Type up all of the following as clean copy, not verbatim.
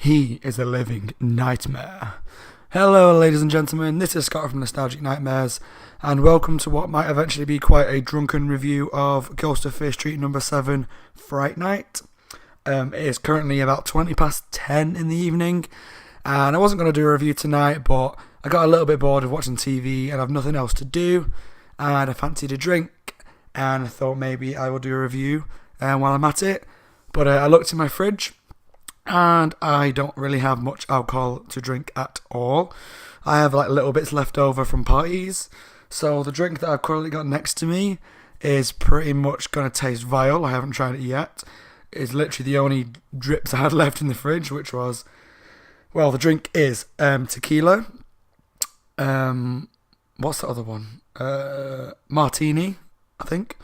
He is a living nightmare. Hello, ladies and gentlemen, this is Scott from Nostalgic Nightmares, and welcome to what might eventually be quite a drunken review of Ghost of Fear Street number 7, Fright Night. It is currently about 20 past 10 in the evening, and I wasn't going to do a review tonight, but I got a little bit bored of watching TV and I've nothing else to do, and I fancied a drink, and I thought maybe I will do a review while I'm at it. But I looked in my fridge, and I don't really have much alcohol to drink at all. I have like little bits left over from parties, so the drink that I've currently got next to me is pretty much going to taste vile. I haven't tried it yet. It's literally the only drips I had left in the fridge, which was, well, the drink is tequila. What's the other one? Martini, I think,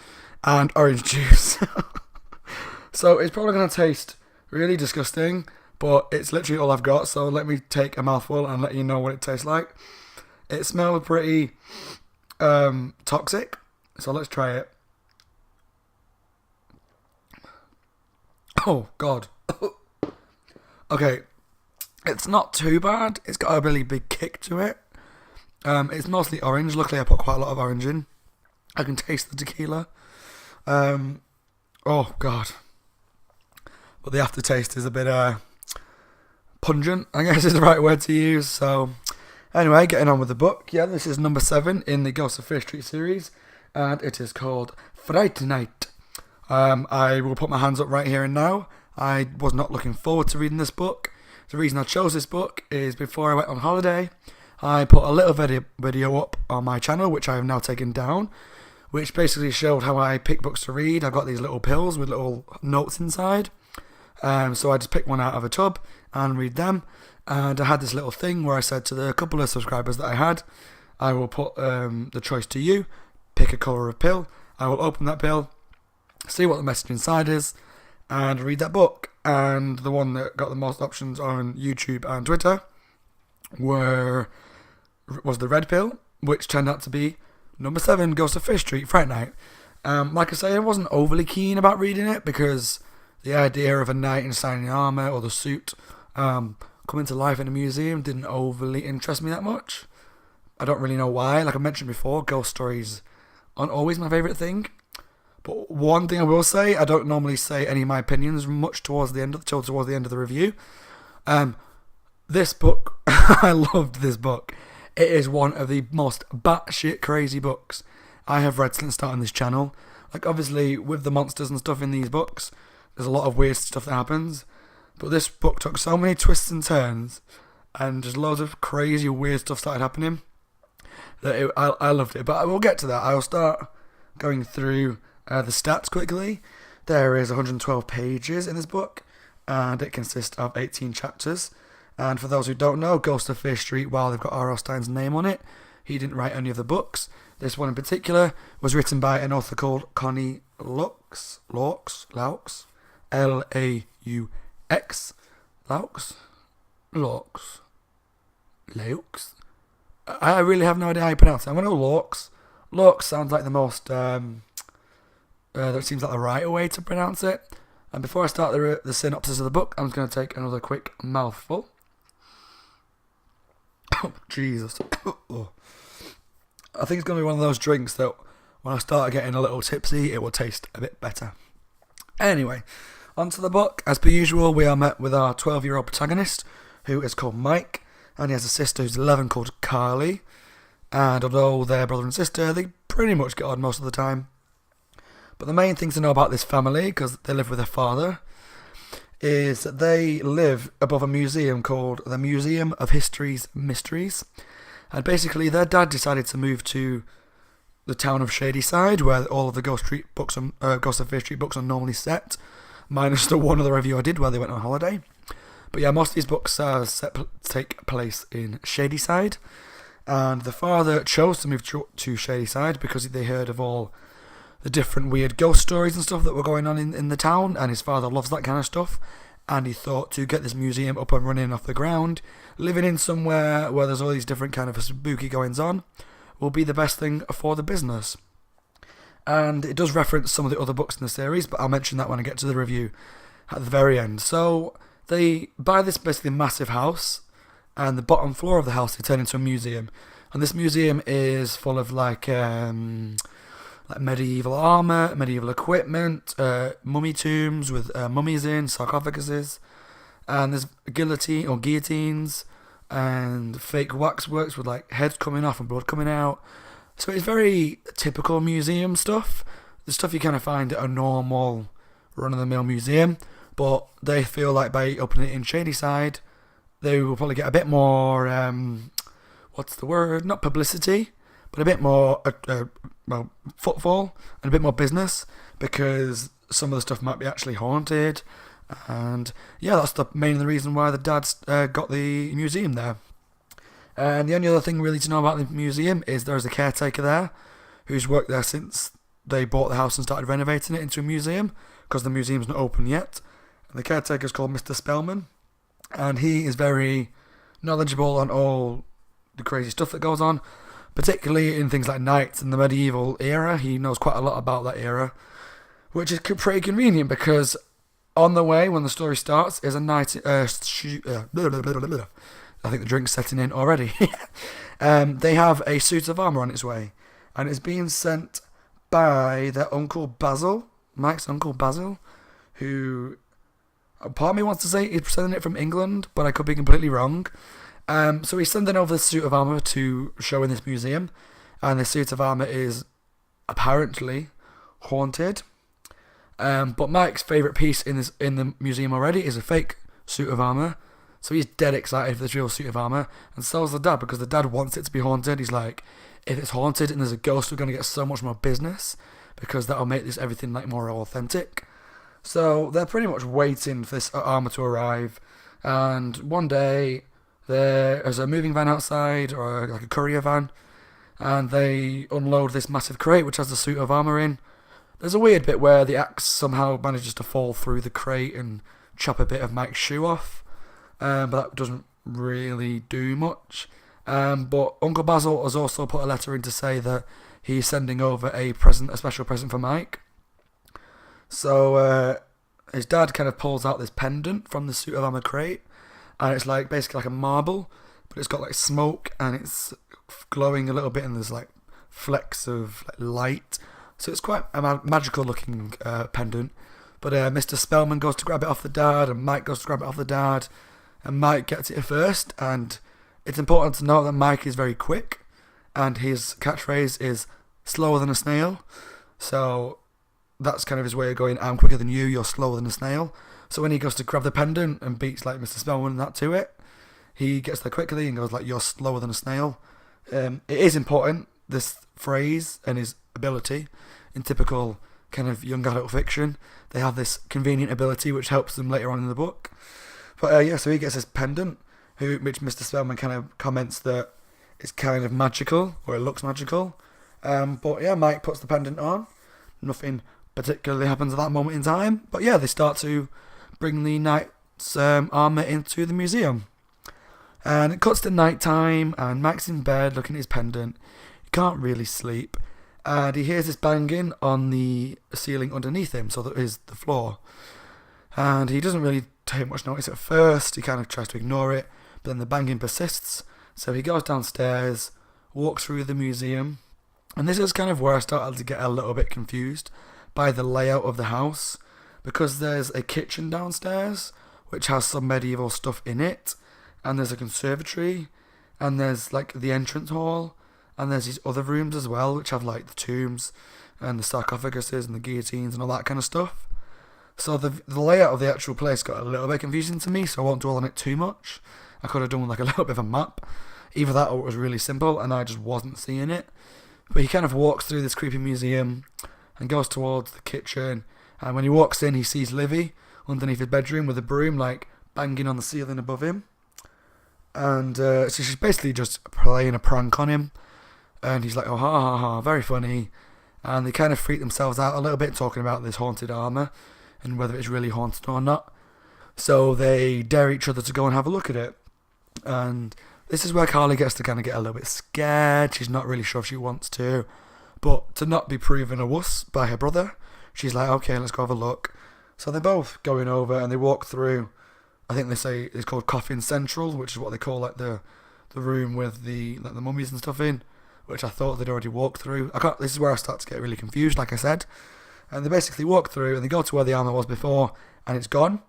and orange juice. So it's probably going to taste really disgusting, but it's literally all I've got, so let me take a mouthful and let you know what it tastes like. It smells pretty toxic, so let's try it. Oh, God. Okay, it's not too bad. It's got a really big kick to it. It's mostly orange. Luckily, I put quite a lot of orange in. I can taste the tequila. Oh, God. But the aftertaste is a bit pungent, I guess is the right word to use. So, anyway, getting on with the book. Yeah, this is number 7 in the Ghost of Fear Street series, and it is called Fright Night. I will put my hands up right here and now. I was not looking forward to reading this book. The reason I chose this book is before I went on holiday, I put a little video up on my channel, which I have now taken down, which basically showed how I pick books to read. I've got these little pills with little notes inside. So I just picked one out of a tub and read them. And I had this little thing where I said to the couple of subscribers that I had, I will put the choice to you, pick a colour of pill. I will open that pill, see what the message inside is, and read that book. And the one that got the most options on YouTube and Twitter was the red pill, which turned out to be number 7, Ghost of Fear Street, Fright Night. Like I say, I wasn't overly keen about reading it because the idea of a knight in shining armour or the suit coming to life in a museum didn't overly interest me that much. I don't really know why. Like I mentioned before, ghost stories aren't always my favourite thing. But one thing I will say, I don't normally say any of my opinions much towards the end of the review. This book, I loved this book. It is one of the most batshit crazy books I have read since starting this channel. Like obviously with the monsters and stuff in these books, there's a lot of weird stuff that happens, but this book took so many twists and turns, and just loads of crazy weird stuff started happening, that I loved it. But I will get to that. I'll start going through the stats quickly. There is 112 pages in this book, and it consists of 18 chapters. And for those who don't know, Ghost of Fear Street, while they've got R.L. Stine's name on it, he didn't write any of the books. This one in particular was written by an author called Connie Laux, L-A-U-X, Laux. I really have no idea how you pronounce it. I'm going to go Laux. Laux sounds like the most, that seems like the right way to pronounce it. And before I start the synopsis of the book, I'm just going to take another quick mouthful. Oh, Jesus. I think it's going to be one of those drinks that when I start getting a little tipsy, it will taste a bit better. Anyway, onto the book. As per usual, we are met with our 12-year-old protagonist, who is called Mike, and he has a sister who's 11 called Carly. And although they're brother and sister, they pretty much get on most of the time. But the main thing to know about this family, because they live with their father, is that they live above a museum called the Museum of History's Mysteries. And basically, their dad decided to move to the town of Shadyside, where all of the Ghost of Fear Street books are normally set, minus the one other review I did where they went on holiday. But yeah, most of these books take place in Shadyside, and the father chose to move to Shadyside because they heard of all the different weird ghost stories and stuff that were going on in the town, and his father loves that kind of stuff, and he thought to get this museum up and running off the ground, living in somewhere where there's all these different kind of spooky goings on, will be the best thing for the business. And it does reference some of the other books in the series, but I'll mention that when I get to the review at the very end. So they buy this basically massive house, and the bottom floor of the house they turn into a museum. And this museum is full of like medieval armor, medieval equipment, mummy tombs with mummies in, sarcophaguses, and there's guillotines, and fake waxworks with like heads coming off and blood coming out. So it's very typical museum stuff. The stuff you kind of find at a normal run-of-the-mill museum, but they feel like by opening it in Shadyside, they will probably get a bit more, what's the word? Not publicity, but a bit more footfall and a bit more business, because some of the stuff might be actually haunted. And yeah, that's the main reason why the dad's got the museum there. And the only other thing really to know about the museum is there's a caretaker there who's worked there since they bought the house and started renovating it into a museum, because the museum's not open yet. And the caretaker's called Mr. Spellman, and he is very knowledgeable on all the crazy stuff that goes on, particularly in things like knights and the medieval era. He knows quite a lot about that era, which is pretty convenient, because on the way when the story starts is a knight. I think the drink's setting in already. They have a suit of armour on its way, and it's being sent by their Uncle Basil, Mike's Uncle Basil, who part of me wants to say he's sending it from England, but I could be completely wrong. So he's sending over the suit of armour to show in this museum, and the suit of armour is apparently haunted. But Mike's favourite piece in the museum already is a fake suit of armour, so he's dead excited for this real suit of armour, and so is the dad, because the dad wants it to be haunted. He's like, if it's haunted and there's a ghost, we're going to get so much more business, because that'll make this everything like more authentic. So they're pretty much waiting for this armour to arrive, and one day there's a moving van outside, or like a courier van, and they unload this massive crate which has the suit of armour in. There's a weird bit where the axe somehow manages to fall through the crate and chop a bit of Mike's shoe off, but that doesn't really do much. But Uncle Basil has also put a letter in to say that he's sending over a special present for Mike. So his dad kind of pulls out this pendant from the suit of armour crate, and it's like basically like a marble, but it's got like smoke and it's glowing a little bit, and there's like flecks of like light. So it's quite a magical looking pendant. But Mr. Spellman goes to grab it off the dad, and Mike goes to grab it off the dad, and Mike gets it first. And it's important to note that Mike is very quick, and his catchphrase is slower than a snail. So that's kind of his way of going, I'm quicker than you, you're slower than a snail. So when he goes to grab the pendant and beats like Mr. Spellman and that to it, he gets there quickly and goes like, you're slower than a snail. It is important, this phrase and his ability. In typical kind of young adult fiction, they have this convenient ability which helps them later on in the book. But so he gets this pendant, which Mr. Spellman kind of comments that it's kind of magical, or it looks magical. But yeah, Mike puts the pendant on. Nothing particularly happens at that moment in time. But yeah, they start to bring the knight's armour into the museum. And it cuts to night time, and Mike's in bed looking at his pendant. He can't really sleep. And he hears this banging on the ceiling underneath him, so that is the floor. And he doesn't really take much notice at first. He kind of tries to ignore it, but then the banging persists. So he goes downstairs, walks through the museum, and this is kind of where I started to get a little bit confused by the layout of the house, because there's a kitchen downstairs which has some medieval stuff in it, and there's a conservatory, and there's like the entrance hall, and there's these other rooms as well which have like the tombs and the sarcophaguses and the guillotines and all that kind of stuff. So the layout of the actual place got a little bit confusing to me, so I won't dwell on it too much. I could have done like a little bit of a map. Either that or it was really simple and I just wasn't seeing it. But he kind of walks through this creepy museum and goes towards the kitchen, and when he walks in he sees Livy underneath his bedroom with a broom like banging on the ceiling above him. And so she's basically just playing a prank on him, and he's like, oh ha ha ha, very funny. And they kind of freak themselves out a little bit talking about this haunted armour and whether it's really haunted or not. So they dare each other to go and have a look at it. And this is where Carly gets to kind of get a little bit scared. She's not really sure if she wants to, but to not be proven a wuss by her brother, she's like, okay, let's go have a look. So they're both going over and they walk through I think they say it's called Coffin Central, which is what they call like the room with the mummies and stuff in, which I thought they'd already walked through. This is where I start to get really confused, like I said. And they basically walk through and they go to where the armour was before, and it's gone.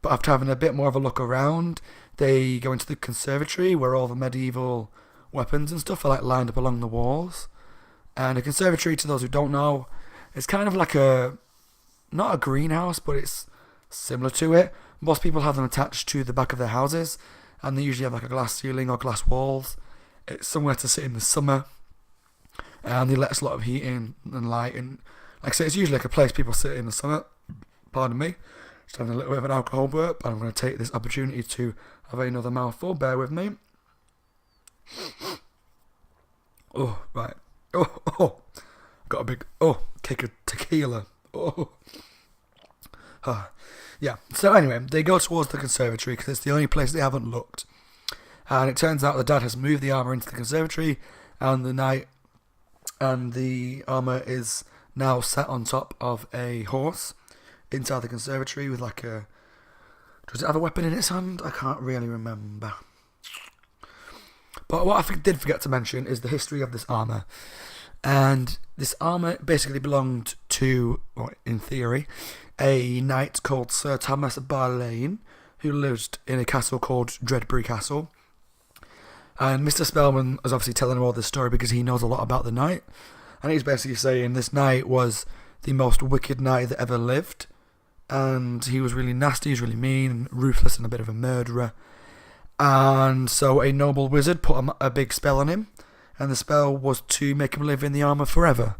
But after having a bit more of a look around, they go into the conservatory where all the medieval weapons and stuff are like lined up along the walls. And a conservatory, to those who don't know, is kind of like not a greenhouse, but it's similar to it. Most people have them attached to the back of their houses, and they usually have like a glass ceiling or glass walls. It's somewhere to sit in the summer, and they let a lot of heat in and light. And like I say, it's usually like a place people sit in the summer. Pardon me, just having a little bit of an alcohol burp, and I'm going to take this opportunity to have another mouthful. Bear with me. Oh, right. Oh. Got a big kick of tequila. Yeah. So anyway, they go towards the conservatory because it's the only place they haven't looked. And it turns out the dad has moved the armour into the conservatory, and the armour is now sat on top of a horse inside the conservatory with like a... Does it have a weapon in its hand? I can't really remember. But what I did forget to mention is the history of this armour. And this armour basically belonged to, or in theory, a knight called Sir Thomas Barlane, who lived in a castle called Dreadbury Castle. And Mr. Spellman is obviously telling him all this story because he knows a lot about the knight. And he's basically saying this knight was the most wicked knight that ever lived. And he was really nasty, he was really mean and ruthless and a bit of a murderer. And so a noble wizard put a big spell on him. And the spell was to make him live in the armour forever,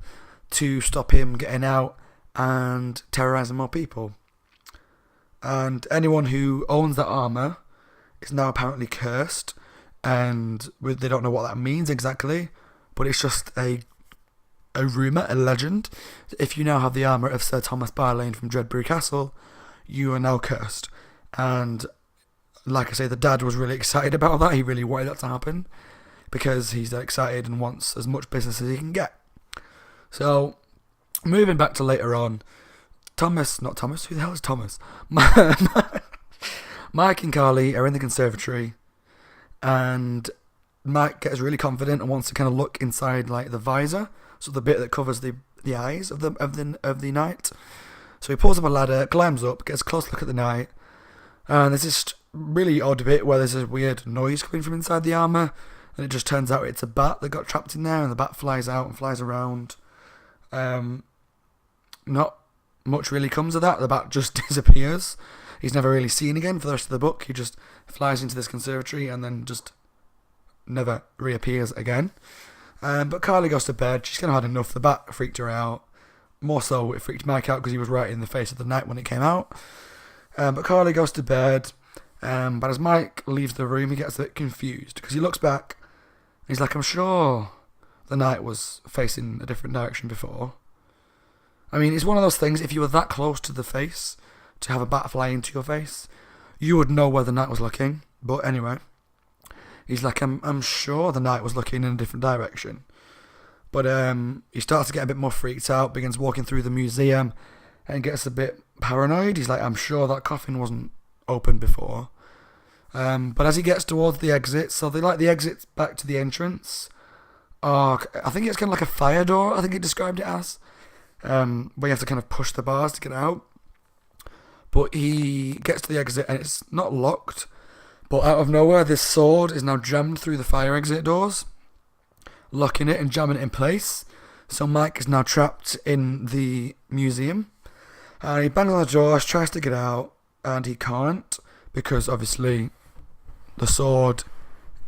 to stop him getting out and terrorising more people. And anyone who owns that armour is now apparently cursed, and they don't know what that means exactly, but it's just a rumour, a legend, that if you now have the armour of Sir Thomas Barlane from Dreadbury Castle, you are now cursed. And like I say, the dad was really excited about that. He really wanted that to happen, because he's that excited and wants as much business as he can get. So, moving back to later on, who the hell is Thomas? Mike and Carly are in the conservatory, and Mike gets really confident and wants to kind of look inside like the visor, so the bit that covers the eyes of the knight. So he pulls up a ladder, climbs up, gets a close look at the knight, and there's this really odd bit where there's this weird noise coming from inside the armour. And it just turns out it's a bat that got trapped in there, and the bat flies out and flies around. Not much really comes of that. The bat just disappears. He's never really seen again for the rest of the book. He just flies into this conservatory and then just never reappears again. But Carly goes to bed. She's kind of had enough. The bat freaked her out. More so, it freaked Mike out because he was right in the face of the night when it came out. But Carly goes to bed. But as Mike leaves the room, he gets a bit confused because he looks back. He's like, I'm sure the knight was facing a different direction before. I mean, it's one of those things, if you were that close to the face to have a bat fly into your face, you would know where the knight was looking. But anyway, he's like, I'm sure the knight was looking in a different direction. But he starts to get a bit more freaked out, begins walking through the museum, and gets a bit paranoid. He's like, I'm sure that coffin wasn't open before. But as he gets towards the exit, so they like the exit back to the entrance. I think it's kind of like a fire door, I think it described it as. Where you have to kind of push the bars to get out. But he gets to the exit and it's not locked. But out of nowhere, this sword is now jammed through the fire exit doors, locking it and jamming it in place. So Mike is now trapped in the museum. And he bangs on the door, tries to get out, and he can't, because obviously the sword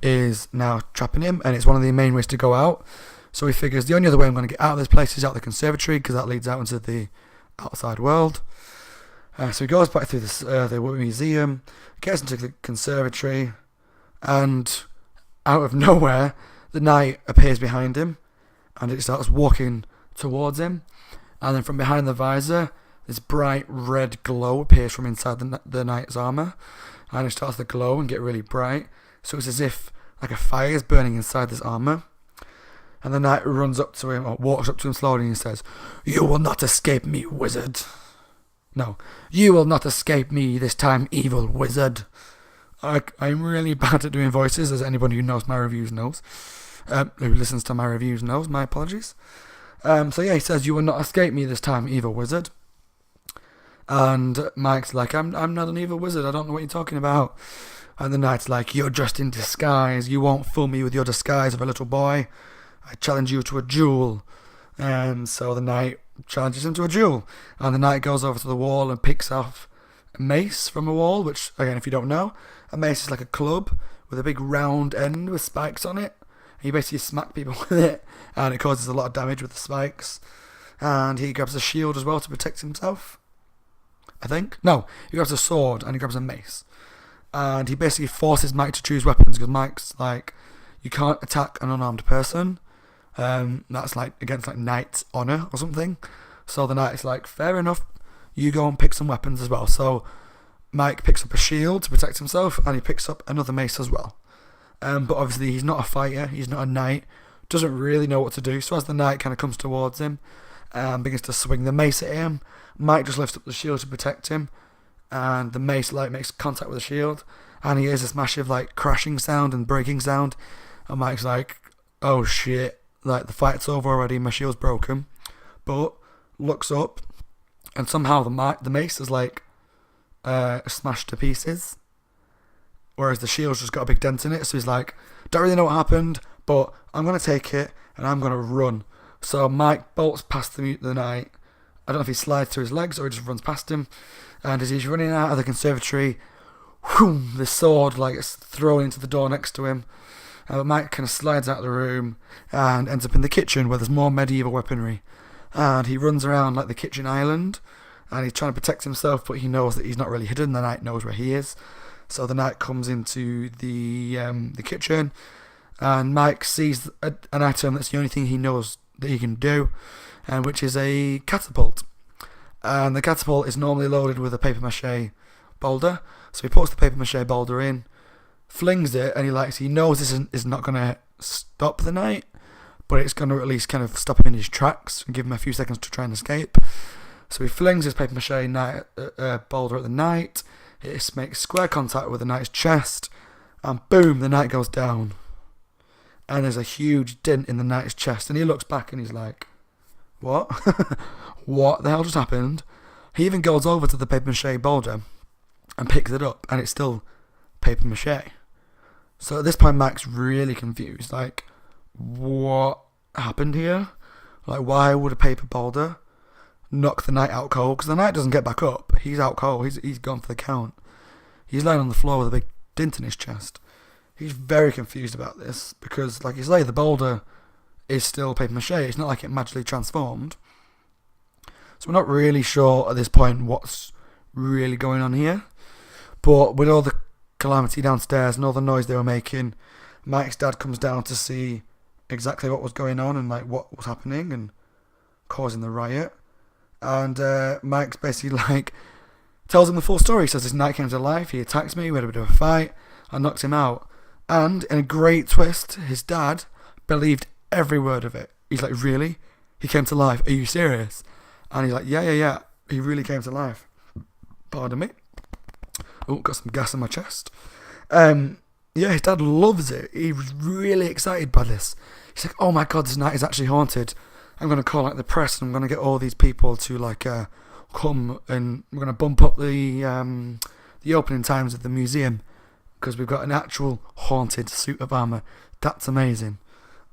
is now trapping him, and it's one of the main ways to go out. So he figures the only other way I'm going to get out of this place is out the conservatory, because that leads out into the outside world. So he goes back through the museum, gets into the conservatory, and out of nowhere, the knight appears behind him, and it starts walking towards him. And then from behind the visor, this bright red glow appears from inside the knight's armour, and it starts to glow and get really bright. So it's as if like a fire is burning inside this armour. And the knight runs up to him, or walks up to him slowly, and he says, "You will not escape me, wizard." No. You will not escape me this time, evil wizard. I'm really bad at doing voices, as anybody who knows my reviews knows. Who listens to my reviews knows. My apologies. So yeah, he says, you will not escape me this time, evil wizard. And Mike's like, I'm not an evil wizard. I don't know what you're talking about. And the knight's like, you're just in disguise. You won't fool me with your disguise of a little boy. I challenge you to a duel. And so the knight challenges him to a duel. And the knight goes over to the wall and picks off a mace from a wall, which, again, if you don't know, a mace is like a club with a big round end with spikes on it. And you basically smack people with it, and it causes a lot of damage with the spikes. And he grabs a shield as well to protect himself, I think. No, he grabs a sword and he grabs a mace. And he basically forces Mike to choose weapons, because Mike's like, you can't attack an unarmed person. That's like against like knight's honour or something. So the knight's like, fair enough, you go and pick some weapons as well. So Mike picks up a shield to protect himself, and he picks up another mace as well. But obviously he's not a fighter, he's not a knight, doesn't really know what to do. So as the knight kind of comes towards him and begins to swing the mace at him, Mike just lifts up the shield to protect him, and the mace like makes contact with the shield, and he hears this massive like crashing sound and breaking sound, and Mike's like, oh shit, like the fight's over already, my shield's broken. But looks up, and somehow the mace is like smashed to pieces, whereas the shield's just got a big dent in it. So he's like, don't really know what happened, but I'm going to take it and I'm going to run. So Mike bolts past the knight. I don't know if he slides through his legs or he just runs past him. And as he's running out of the conservatory, whoom, the sword like is thrown into the door next to him. But Mike kind of slides out of the room and ends up in the kitchen where there's more medieval weaponry. And he runs around like the kitchen island, and he's trying to protect himself, but he knows that he's not really hidden. The knight knows where he is. So the knight comes into the kitchen, and Mike sees an item that's the only thing he knows that he can do, and which is a catapult. And the catapult is normally loaded with a paper mache boulder. So he puts the paper mache boulder in, flings it, and he knows this is not going to stop the knight, but it's going to at least kind of stop him in his tracks and give him a few seconds to try and escape. So he flings his paper mache boulder at the knight. It makes square contact with the knight's chest, and boom, the knight goes down. And there's a huge dent in the knight's chest, and he looks back and he's like, what? What the hell just happened? He even goes over to the paper mache boulder and picks it up, and it's still paper mache. So at this point, Mike's really confused. Like, what happened here? Like, why would a paper boulder knock the knight out cold? Because the knight doesn't get back up. He's out cold. He's gone for the count. He's lying on the floor with a big dent in his chest. He's very confused about this because, like you say, the boulder is still paper mache. It's not like it magically transformed. So we're not really sure at this point what's really going on here. But with all the calamity downstairs and all the noise they were making, Mike's dad comes down to see exactly what was going on and like what was happening and causing the riot. And Mike's basically like tells him the full story. He says this knight came to life, he attacked me, we had a bit of a fight, I knocked him out. And in a great twist, his dad believed every word of it. He's like, really? He came to life? Are you serious? And he's like, yeah. He really came to life. Pardon me. Oh, got some gas in my chest. Yeah, his dad loves it. He was really excited by this. He's like, oh my god, this night is actually haunted. I'm going to call like the press and I'm going to get all these people to like come, and we're going to bump up the opening times of the museum because we've got an actual haunted suit of armour. That's amazing.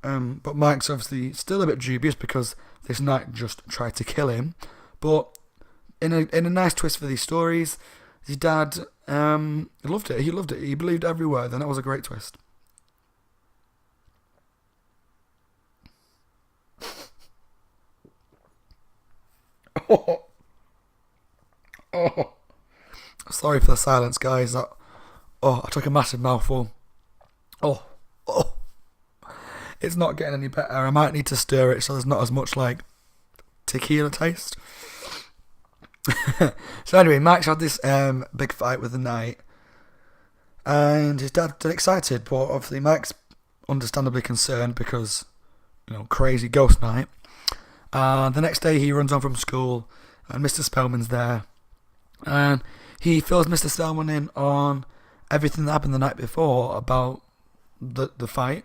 But Mike's obviously still a bit dubious because this knight just tried to kill him. But in a nice twist for these stories, his dad loved it. He loved it. He believed every word, and that was a great twist. Oh. Sorry for the silence, guys. I took a massive mouthful. Oh. It's not getting any better. I might need to stir it so there's not as much like tequila taste. So anyway, Mike's had this big fight with the knight, and his dad's excited, but obviously Mike's understandably concerned because, crazy ghost night. The next day he runs home from school, and Mr. Spellman's there, And he fills Mr. Spellman in on everything that happened the night before about the fight.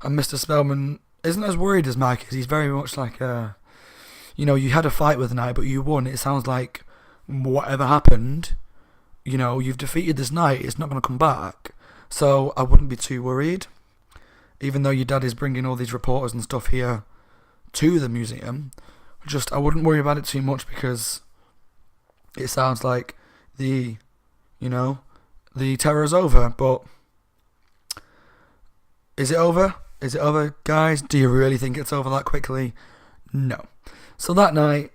And Mr. Spellman isn't as worried as Mike is. He's very much like, you had a fight with the knight, but you won. It sounds like whatever happened, you've defeated this knight. It's not going to come back. So I wouldn't be too worried. Even though your dad is bringing all these reporters and stuff here to the museum, I wouldn't worry about it too much because it sounds like the terror is over. But is it over? Is it over, guys? Do you really think it's over that quickly? No. So that night,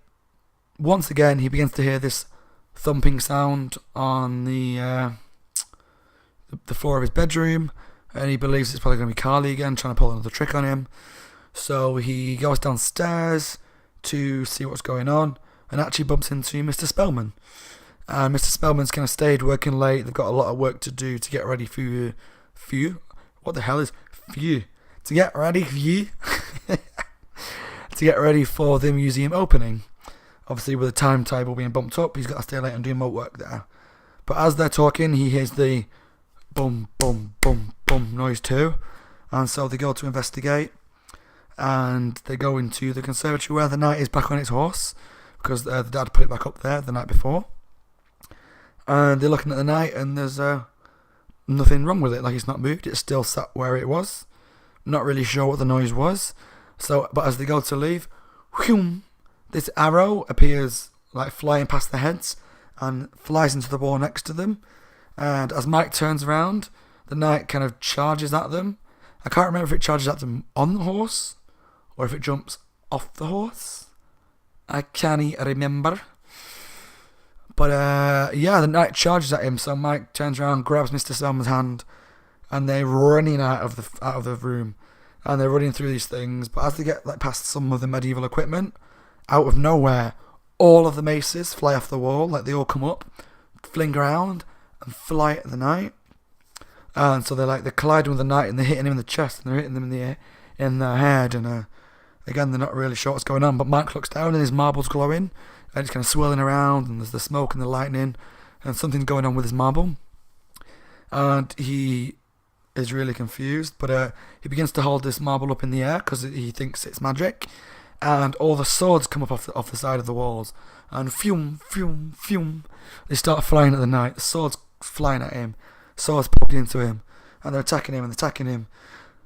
once again, he begins to hear this thumping sound on the floor of his bedroom, and he believes it's probably going to be Carly again, trying to pull another trick on him. So he goes downstairs to see what's going on, and actually bumps into Mr. Spellman. And Mr. Spellman's kind of stayed working late. They've got a lot of work to do to get ready for you. What the hell is you? To get ready for you. To get ready for the museum opening. Obviously, with the timetable being bumped up, he's got to stay late and do more work there. But as they're talking, he hears the boom, boom, boom, boom noise too. And so they go to investigate. And they go into the conservatory where the knight is back on its horse. Because the dad put it back up there the night before. And they're looking at the knight, and there's nothing wrong with it. Like, it's not moved. It's still sat where it was. Not really sure what the noise was. But as they go to leave, whoom, this arrow appears like flying past their heads and flies into the wall next to them. And as Mike turns around, the knight kind of charges at them. I can't remember if it charges at them on the horse or if it jumps off the horse. I can't remember. But the knight charges at him. So Mike turns around, grabs Mr. Spellman's hand, and they're running out of the room. And they're running through these things, but as they get past some of the medieval equipment, out of nowhere, all of the maces fly off the wall. Like, they all come up, fling around, and fly at the knight. And so they're colliding with the knight, and they're hitting him in the chest, and they're hitting them in the head. And again, they're not really sure what's going on. But Mike looks down, and his marble's glowing, and it's kind of swirling around, and there's the smoke and the lightning, and something's going on with his marble. And he is really confused, but he begins to hold this marble up in the air because he thinks it's magic, and all the swords come up off the side of the walls, and fume, fume, fume, they start flying at the knight. The swords flying at him, swords poking into him, and they're attacking him,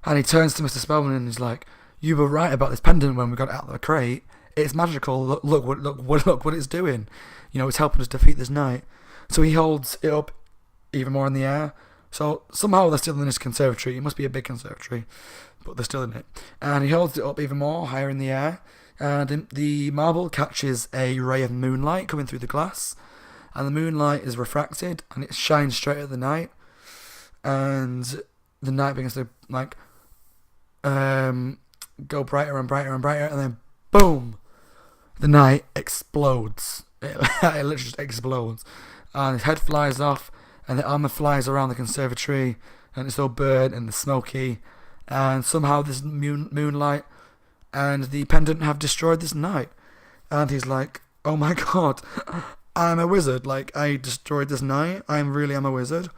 and he turns to Mr. Spellman and he's like, "You were right about this pendant when we got it out of the crate. It's magical. Look what it's doing. It's helping us defeat this knight." So he holds it up even more in the air. So somehow they're still in this conservatory. It must be a big conservatory, but they're still in it. And he holds it up even more, higher in the air. And the marble catches a ray of moonlight coming through the glass. And the moonlight is refracted, and it shines straight at the knight. And the knight begins to, go brighter and brighter and brighter. And then, boom! The knight explodes. It literally just explodes. And his head flies off. And the armour flies around the conservatory, and it's all burnt and smoky, and somehow this moonlight and the pendant have destroyed this knight. And he's like, "Oh my god, I'm a wizard, I destroyed this knight, I really am a wizard."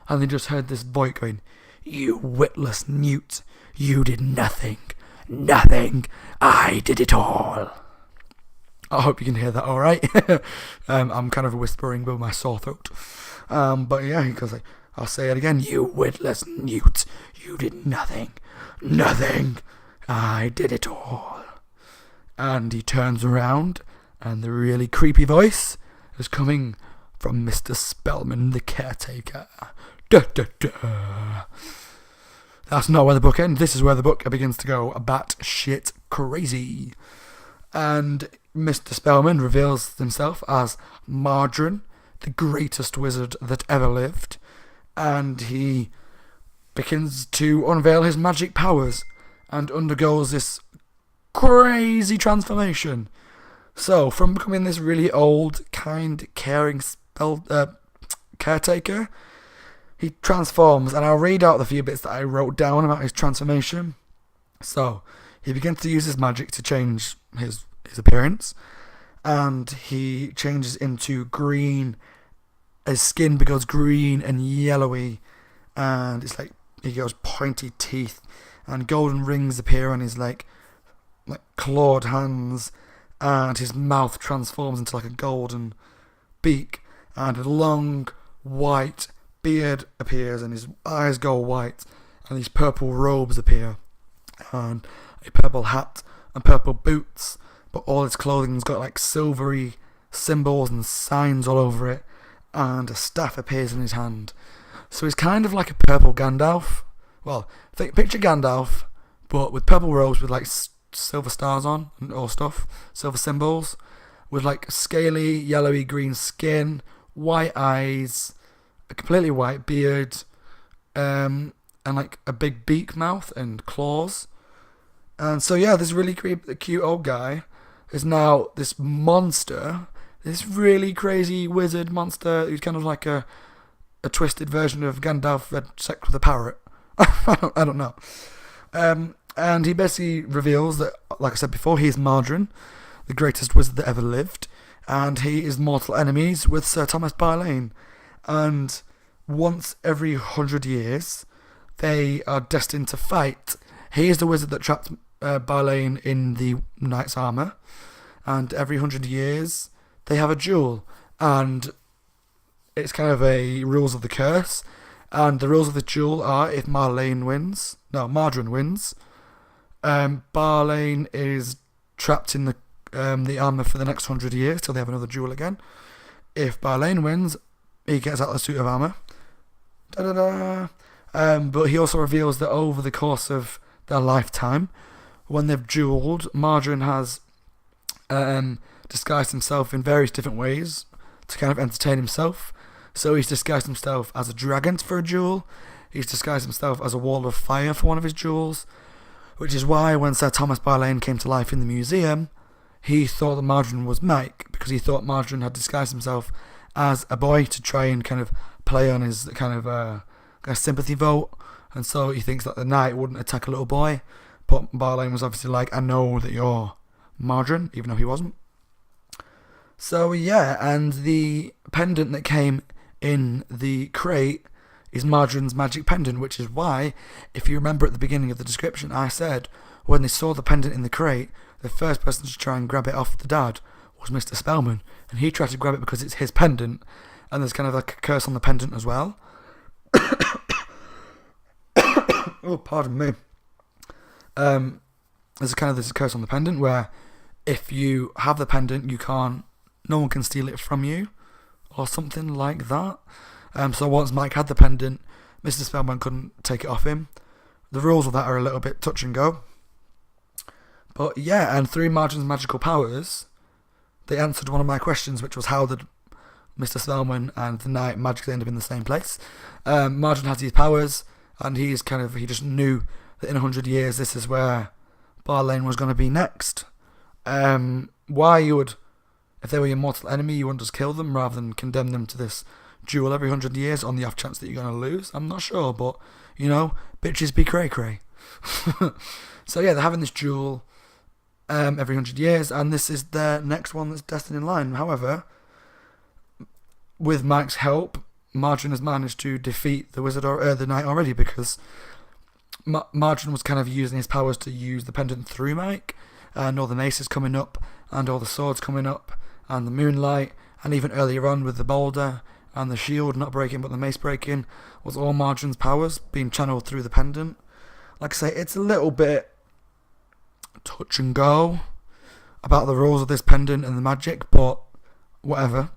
And they just heard this voice going, "You witless newt, you did nothing, I did it all." I hope you can hear that alright. I'm kind of whispering with my sore throat. But yeah, he goes I'll say it again. "You witless newt, you did nothing, I did it all." And he turns around, and the really creepy voice is coming from Mr. Spellman, the caretaker. Da, da, da. That's not where the book ends. This is where the book begins to go batshit crazy. And Mr. Spellman reveals himself as Margarine, the greatest wizard that ever lived, and he begins to unveil his magic powers and undergoes this crazy transformation. So, from becoming this really old, kind, caring caretaker, he transforms, and I'll read out the few bits that I wrote down about his transformation. So, he begins to use his magic to change his appearance, and he changes into green. His skin becomes green and yellowy, and it's like he goes pointy teeth, and golden rings appear on his like clawed hands, and his mouth transforms into like a golden beak, and a long white beard appears, and his eyes go white, and these purple robes appear, and a purple hat and purple boots, but all his clothing's got like silvery symbols and signs all over it, and a staff appears in his hand. So he's kind of like a purple Gandalf. Well, picture Gandalf, but with purple robes with like silver stars on or stuff, silver symbols, with like scaly, yellowy green skin, white eyes, a completely white beard, and like a big beak mouth and claws. And so yeah, this really cute old guy is now this monster, this really crazy wizard monster who's kind of like a twisted version of Gandalf had sex with a parrot. I don't know. And he basically reveals that, like I said before, he's Margarine, the greatest wizard that ever lived, and he is mortal enemies with Sir Thomas Barlane. And once every 100 years, they are destined to fight. He is the wizard that trapped Barlane in the knight's armour, and every 100 years they have a duel, and it's kind of a rules of the curse, and the rules of the duel are if Margarine wins, Barlane is trapped in the armour for the next 100 years till they have another duel again. If Barlane wins, he gets out the suit of armour. But he also reveals that over the course of their lifetime, when they've duelled, Margarine has disguised himself in various different ways to kind of entertain himself. So he's disguised himself as a dragon for a duel. He's disguised himself as a wall of fire for one of his duels, which is why when Sir Thomas Barlane came to life in the museum, he thought that Margarine was Mike, because he thought Margarine had disguised himself as a boy to try and kind of play on his kind of sympathy vote, and so he thinks that the knight wouldn't attack a little boy, but Barlane was obviously like, I know that you're Margarine, even though he wasn't. So yeah, and the pendant that came in the crate is Margarine's magic pendant, which is why, if you remember at the beginning of the description, I said when they saw the pendant in the crate, the first person to try and grab it off the dad was Mr. Spellman, and he tried to grab it because it's his pendant, and there's kind of like a curse on the pendant as well. Oh, pardon me. There's a curse on the pendant where if you have the pendant, no one can steal it from you, or something like that. So once Mike had the pendant, Mr. Spellman couldn't take it off him. The rules of that are a little bit touch and go. But yeah, and through Margarine's magical powers, they answered one of my questions, which was how did Mr. Spellman and the knight magically end up in the same place. Margarine has these powers, and he just knew that in 100 years this is where Barlane was going to be next. Why you would, if they were your mortal enemy, you wouldn't just kill them rather than condemn them to this duel every 100 years on the off chance that you're going to lose? I'm not sure, but, bitches be cray-cray. So yeah, they're having this duel every 100 years, and this is their next one that's destined in line. However, with Mike's help, Margarine has managed to defeat the wizard or the knight already, because Margarine was kind of using his powers to use the pendant through Mike, and all the maces coming up, and all the swords coming up, and the moonlight, and even earlier on with the boulder, and the shield not breaking but the mace breaking, was all Margarine's powers being channeled through the pendant. Like I say, it's a little bit touch and go about the rules of this pendant and the magic, but whatever.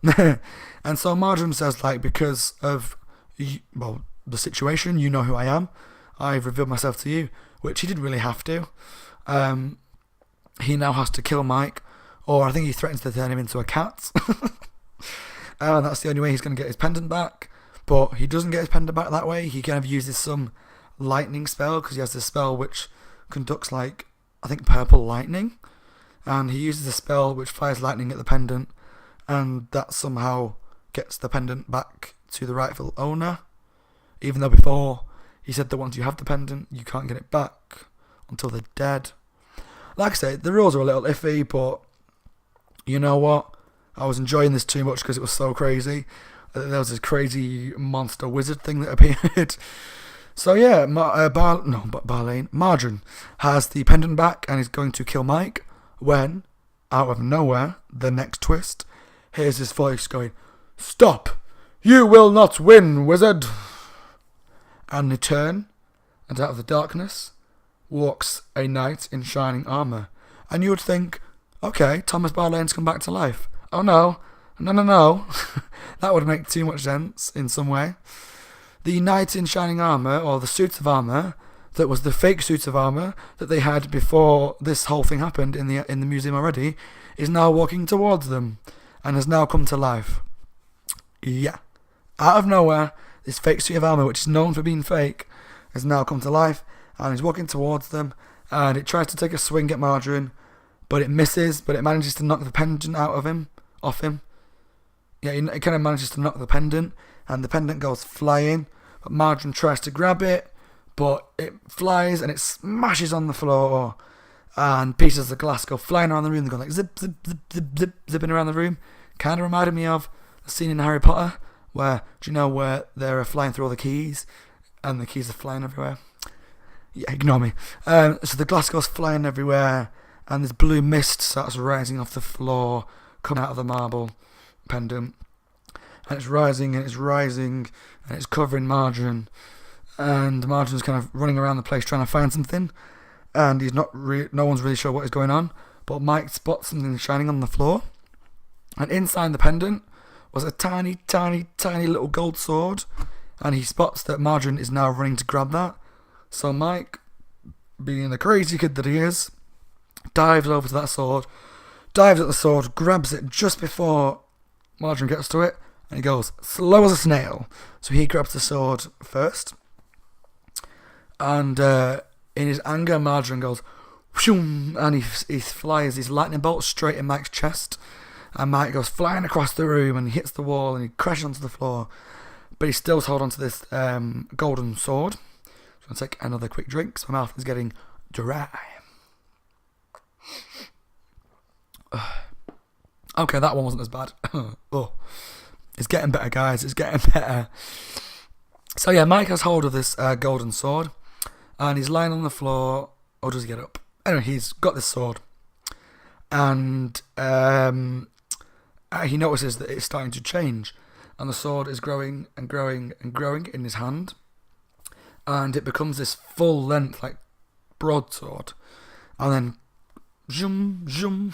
And so Margarine says, because of the situation, you know who I am, I've revealed myself to you, which he didn't really have to. He now has to kill Mike, or I think he threatens to turn him into a cat. And that's the only way he's going to get his pendant back. But he doesn't get his pendant back that way. He kind of uses some lightning spell, because he has this spell which conducts purple lightning, and he uses a spell which fires lightning at the pendant, and that somehow gets the pendant back to the rightful owner, even though before he said that once you have the pendant you can't get it back until they're dead. Like I say, the rules are a little iffy, but you know what? I was enjoying this too much because it was so crazy. There was this crazy monster wizard thing that appeared. So yeah, Margarine has the pendant back and is going to kill Mike when, out of nowhere, the next twist, hears his voice going, "Stop! You will not win, wizard!" And they turn, and out of the darkness walks a knight in shining armour. And you would think, okay, Thomas Barlane's come back to life. Oh no. That would make too much sense in some way. The knight in shining armour, or the suit of armour, that was the fake suit of armour that they had before this whole thing happened in the museum already, is now walking towards them and has now come to life. Yeah. Out of nowhere, this fake suit of armour, which is known for being fake, has now come to life and is walking towards them, and it tries to take a swing at Margarine, but it misses, but it manages to knock the pendant off him. Yeah, it kind of manages to knock the pendant, and the pendant goes flying, but Margarine tries to grab it, but it flies and it smashes on the floor, and pieces of glass go flying around the room. They go like zip, zip, zip, zip, zip, zipping around the room. Kind of reminded me of the scene in Harry Potter, where, do you know where they're flying through all the keys, and the keys are flying everywhere? Yeah, ignore me. So the glass goes flying everywhere, and this blue mist starts rising off the floor, coming out of the marble pendant, and it's rising and it's rising, and it's covering Margarine, and Margarine's kind of running around the place trying to find something, and no one's really sure what is going on, but Mike spots something shining on the floor, and inside the pendant was a tiny, tiny, tiny little gold sword, and he spots that Margarine is now running to grab that. So Mike, being the crazy kid that he is, dives over to that sword, dives at the sword, grabs it just before Margarine gets to it, and he goes slow as a snail. So he grabs the sword first, and in his anger, Margarine goes whoom, and he flies these lightning bolts straight in Mike's chest, and Mike goes flying across the room, and he hits the wall, and he crashes onto the floor, but he still holds onto this golden sword. So I'll take another quick drink, so my mouth is getting dry. Okay, that one wasn't as bad. Oh, it's getting better, guys. It's getting better. So yeah, Mike has hold of this golden sword, and he's lying on the floor. Or does he get up? Anyway, he's got this sword, and he notices that it's starting to change, and the sword is growing and growing and growing in his hand, and it becomes this full length, like, broadsword, and then zoom, zoom,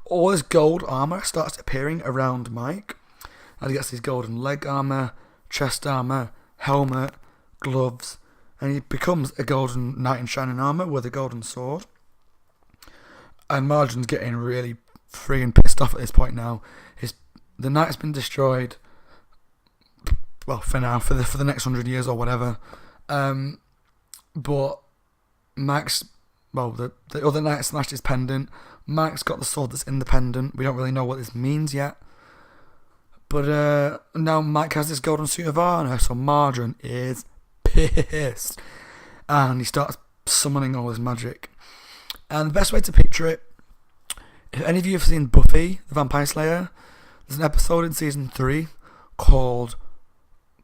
all this gold armour starts appearing around Mike, and he gets his golden leg armour, chest armour, helmet, gloves, and he becomes a golden knight in shining armour with a golden sword. And Margarine's getting really friggin' pissed off at this point now. The knight's been destroyed, well, for now, for the next 100 years or whatever. But Max, well, the other knight smashed his pendant. Max got the sword that's in the pendant. We don't really know what this means yet. But now Mike has this golden suit of armour, so Margarine is pissed. And he starts summoning all his magic. And the best way to picture it, if any of you have seen Buffy, the Vampire Slayer, there's an episode in season 3 called,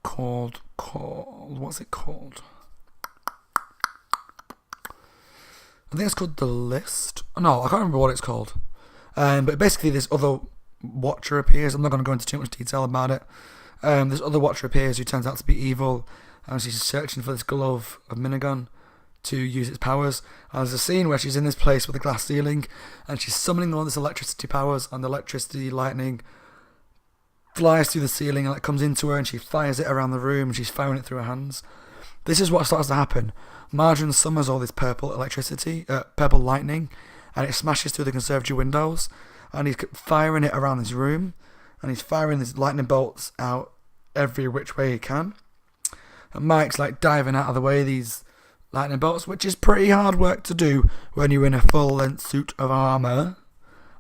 what's it called? I think it's called The List. No, I can't remember what it's called. But basically this other Watcher appears. I'm not going to go into too much detail about it. This other Watcher appears who turns out to be evil, and she's searching for this glove of Minigun to use its powers. And there's a scene where she's in this place with a glass ceiling, and she's summoning all this electricity powers, and the electricity lightning flies through the ceiling, and it comes into her, and she fires it around the room, and she's firing it through her hands. This is what starts to happen. Margarine summons all this purple electricity, purple lightning, and it smashes through the conservatory windows, and he's firing it around this room, and he's firing these lightning bolts out every which way he can. And Mike's like diving out of the way these lightning bolts, which is pretty hard work to do when you're in a full-length suit of armour.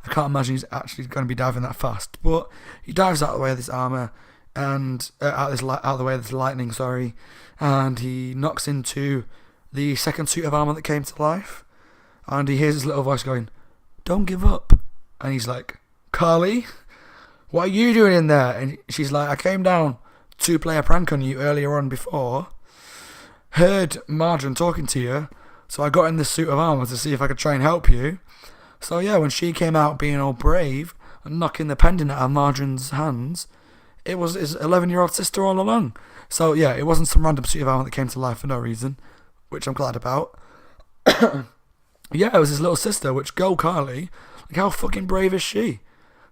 I can't imagine he's actually going to be diving that fast, but he dives out of the way of this armour, and out of the way of this lightning, and he knocks into the second suit of armour that came to life, and he hears his little voice going, "Don't give up," and he's like, Carly, what are you doing in there? And she's like, I came down to play a prank on you earlier on before. Heard Margarine talking to you, so I got in this suit of armour to see if I could try and help you. So yeah, when she came out being all brave and knocking the pendant out of Margarine's hands, it was his 11-year-old sister all along. So yeah, it wasn't some random suit of armour that came to life for no reason, which I'm glad about. Yeah, it was his little sister, which, go Carly. Like, how fucking brave is she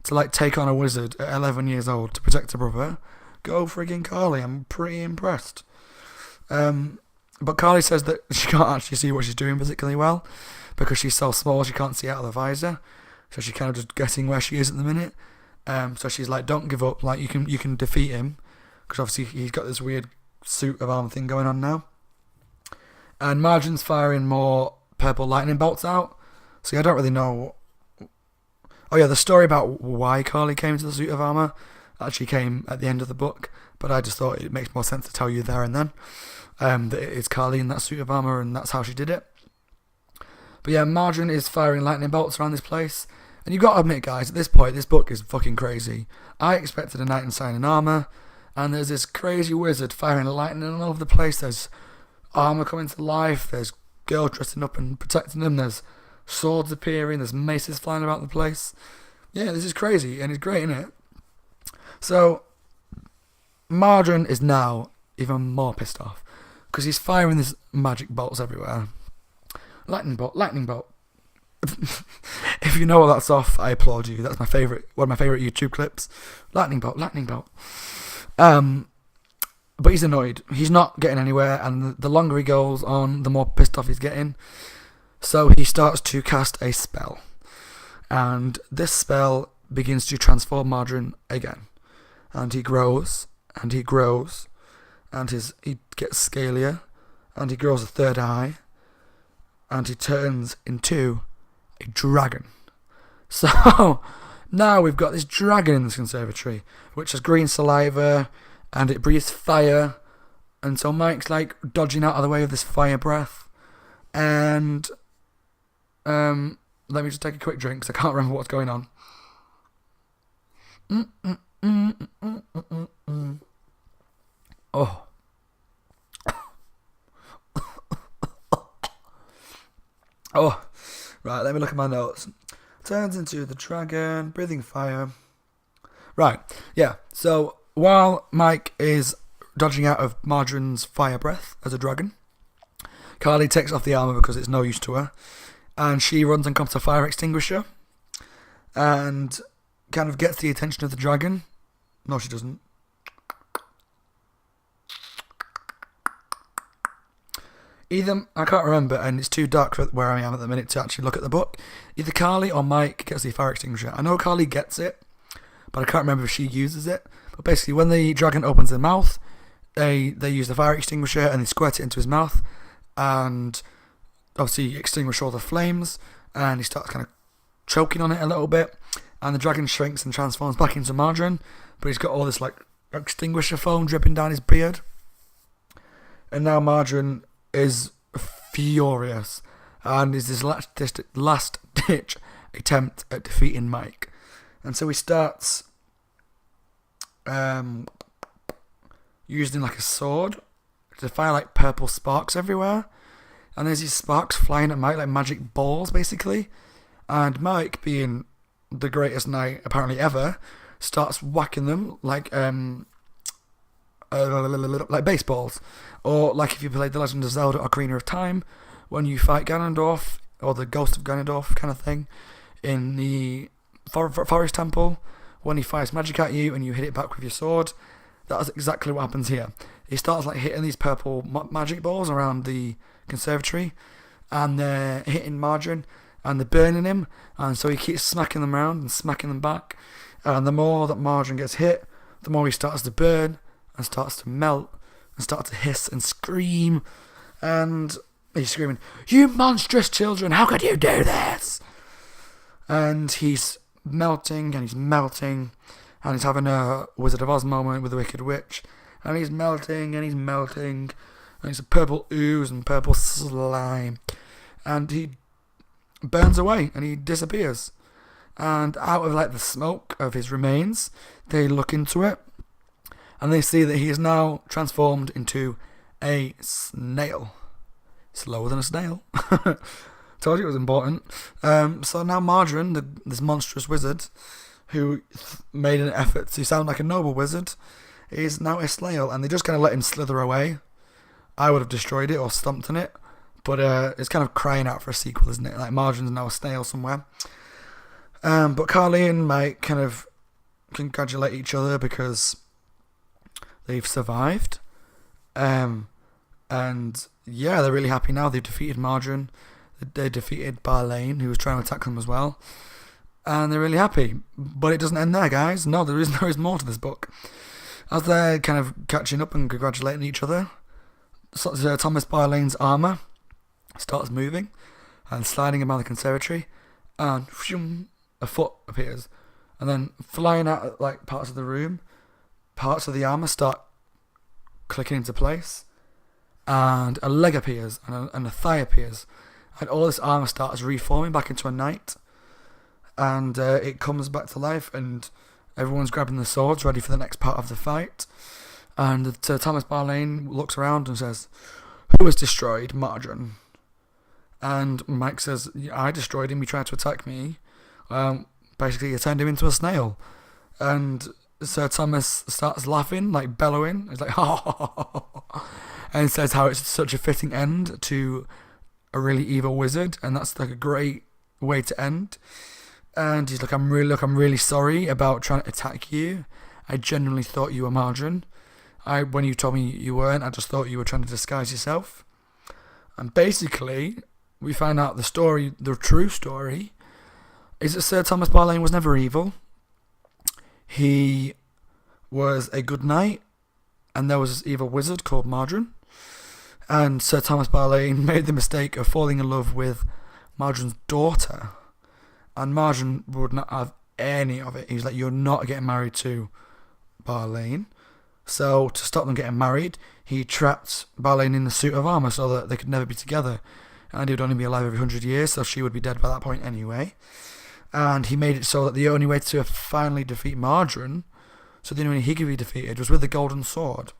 to like take on a wizard at 11 years old to protect her brother? Go friggin' Carly, I'm pretty impressed. But Carly says that she can't actually see what she's doing particularly well because she's so small she can't see out of the visor. So she's kind of just guessing where she is at the minute. So she's like, don't give up, like you can defeat him, because obviously he's got this weird suit of armor thing going on now. And Margarine's firing more purple lightning bolts out. So I don't really know. Oh yeah, the story about why Carly came into the suit of armor actually came at the end of the book, but I just thought it makes more sense to tell you there and then that it's Carly in that suit of armor, and that's how she did it. But yeah, Margarine is firing lightning bolts around this place. And you've got to admit, guys, at this point, this book is fucking crazy. I expected a knight in shining armour, and there's this crazy wizard firing lightning all over the place. There's armour coming to life, there's girls dressing up and protecting them, there's swords appearing, there's maces flying about the place. Yeah, this is crazy, and it's great, isn't it? So, Margarine is now even more pissed off, because he's firing these magic bolts everywhere. Lightning bolt, lightning bolt. If you know what that's off, I applaud you. That's one of my favourite YouTube clips. Lightning bolt, lightning bolt. But he's annoyed. He's not getting anywhere, and the longer he goes on, the more pissed off he's getting. So he starts to cast a spell. And this spell begins to transform Margarine again. And he grows, and he grows, and he gets scalier, and he grows a third eye, and he turns into a dragon. So now we've got this dragon in this conservatory, which has green saliva, and it breathes fire. And so Mike's like dodging out of the way of this fire breath. And let me just take a quick drink because I can't remember what's going on. Oh. Oh. Right, let me look at my notes. Turns into the dragon, breathing fire. Right, yeah. So while Mike is dodging out of Margarine's fire breath as a dragon, Carly takes off the armour because it's no use to her. And she runs and comes to a fire extinguisher and kind of gets the attention of the dragon. No, she doesn't. Either, I can't remember, and it's too dark for where I am at the minute to actually look at the book. Either Carly or Mike gets the fire extinguisher. I know Carly gets it, but I can't remember if she uses it. But basically, when the dragon opens their mouth, they use the fire extinguisher and they squirt it into his mouth, and obviously extinguish all the flames, and he starts kind of choking on it a little bit, and the dragon shrinks and transforms back into Margarine, but he's got all this like extinguisher foam dripping down his beard. And now Margarine is furious and is this last ditch attempt at defeating Mike. And so he starts using like a sword to fire like purple sparks everywhere, and there's these sparks flying at Mike like magic balls basically, and Mike, being the greatest knight apparently ever, starts whacking them like baseballs, or like if you played The Legend of Zelda: Ocarina of Time, when you fight Ganondorf or the Ghost of Ganondorf kind of thing in the Forest Temple, when he fires magic at you and you hit it back with your sword. That's exactly what happens here. He starts like hitting these purple magic balls around the conservatory, and they're hitting Margarine and they're burning him, and so he keeps smacking them around and smacking them back, and the more that Margarine gets hit, the more he starts to burn and starts to melt and starts to hiss and scream, and he's screaming, "You monstrous children, how could you do this?" And he's melting and he's melting, and he's having a Wizard of Oz moment with the Wicked Witch, and he's melting and he's melting, and it's a purple ooze and purple slime, and he burns away and he disappears. And out of like the smoke of his remains, they look into it, and they see that he is now transformed into a snail. Slower than a snail. Told you it was important. So now Margarine, this monstrous wizard, who made an effort to sound like a noble wizard, is now a snail, and they just kind of let him slither away. I would have destroyed it or stomped on it, but it's kind of crying out for a sequel, isn't it? Like Margarine's now a snail somewhere. But Carly and Mike kind of congratulate each other because they've survived. And yeah, they're really happy now. They've defeated Margarine. They defeated Barlane, who was trying to attack them as well. And they're really happy. But it doesn't end there, guys. No, there is more to this book. As they're kind of catching up and congratulating each other, Thomas Barlane's armour starts moving and sliding about the conservatory, and a foot appears, and then flying out at like parts of the room, parts of the armour start clicking into place, and a leg appears, and a thigh appears, and all this armour starts reforming back into a knight, and it comes back to life, and everyone's grabbing the swords ready for the next part of the fight. And Thomas Barlane looks around and says, "Who has destroyed Margarine?" And Mike says, "I destroyed him. He tried to attack me. Basically, I turned him into a snail." And Sir Thomas starts laughing, like bellowing. He's like, "Oh!" And says how it's such a fitting end to a really evil wizard, and that's like a great way to end. And he's like, I'm really sorry about trying to attack you. I genuinely thought you were Margarine. When you told me you weren't, I just thought you were trying to disguise yourself." And basically, we find out the true story, is that Sir Thomas Barlane was never evil. He was a good knight, and there was this evil wizard called Margarine. And Sir Thomas Barlane made the mistake of falling in love with Margarine's daughter. And Margarine would not have any of it. He was like, "You're not getting married to Barlane." So to stop them getting married, he trapped Barlane in the suit of armour so that they could never be together. And he would only be alive every 100 years, so she would be dead by that point anyway. And he made it so that the only way to finally defeat Margarine, so the only way he could be defeated, was with the golden sword,